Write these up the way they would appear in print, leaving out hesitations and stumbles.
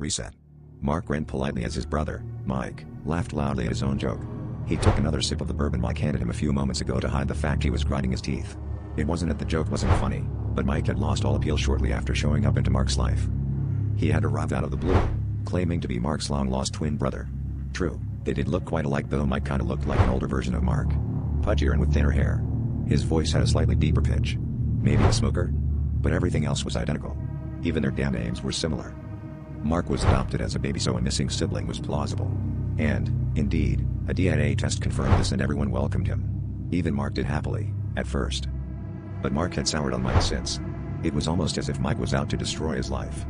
Reset. Mark grinned politely as his brother, Mike, laughed loudly at his own joke. He took another sip of the bourbon Mike handed him a few moments ago to hide the fact he was grinding his teeth. It wasn't that the joke wasn't funny, but Mike had lost all appeal shortly after showing up into Mark's life. He had arrived out of the blue, claiming to be Mark's long-lost twin brother. True, they did look quite alike, though Mike kinda looked like an older version of Mark. Pudgier and with thinner hair. His voice had a slightly deeper pitch. Maybe a smoker? But everything else was identical. Even their damn names were similar. Mark was adopted as a baby, so a missing sibling was plausible. And, indeed, a DNA test confirmed this and everyone welcomed him. Even Mark did happily, at first. But Mark had soured on Mike since. It was almost as if Mike was out to destroy his life.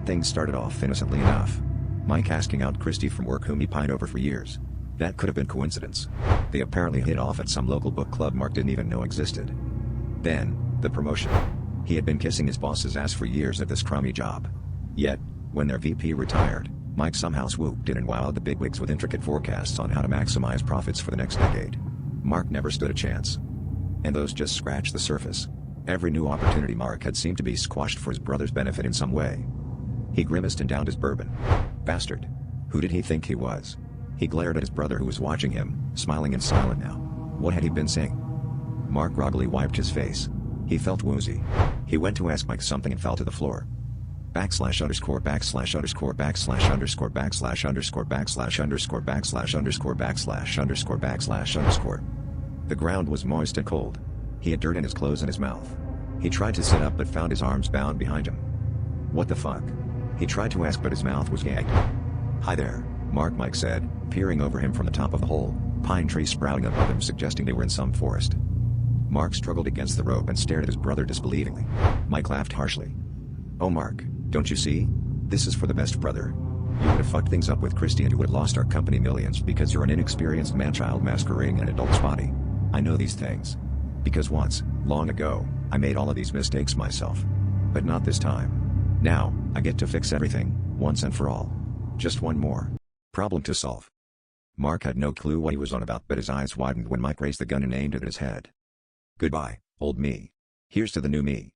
Things started off innocently enough. Mike asking out Christy from work, whom he pined over for years. That could have been coincidence. They apparently hit off at some local book club Mark didn't even know existed. Then, the promotion. He had been kissing his boss's ass for years at this crummy job. Yet, when their VP retired, Mike somehow swooped in and wowed the bigwigs with intricate forecasts on how to maximize profits for the next decade. Mark never stood a chance. And those just scratched the surface. Every new opportunity Mark had seemed to be squashed for his brother's benefit in some way. He grimaced and downed his bourbon. Bastard. Who did he think he was? He glared at his brother, who was watching him, smiling and silent now. What had he been saying? Mark groggily wiped his face. He felt woozy. He went to ask Mike something and fell to the floor. Backslash underscore backslash underscore backslash underscore backslash underscore backslash underscore backslash underscore backslash underscore backslash underscore. The ground was moist and cold. He had dirt in his clothes and his mouth. He tried to sit up but found his arms bound behind him. What the fuck? He tried to ask but his mouth was gagged. Hi there, Mike said, peering over him from the top of the hole, pine tree sprouting above him suggesting they were in some forest. Mark struggled against the rope and stared at his brother disbelievingly. Mike laughed harshly. Oh Mark, don't you see? This is for the best brother. You would have fucked things up with Christy and you would have lost our company millions because you're an inexperienced man-child masquerading in an adult's body. I know these things. Because once, long ago, I made all of these mistakes myself. But not this time. Now, I get to fix everything, once and for all. Just one more problem to solve. Mark had no clue what he was on about, but his eyes widened when Mike raised the gun and aimed it at his head. Goodbye, old me. Here's to the new me.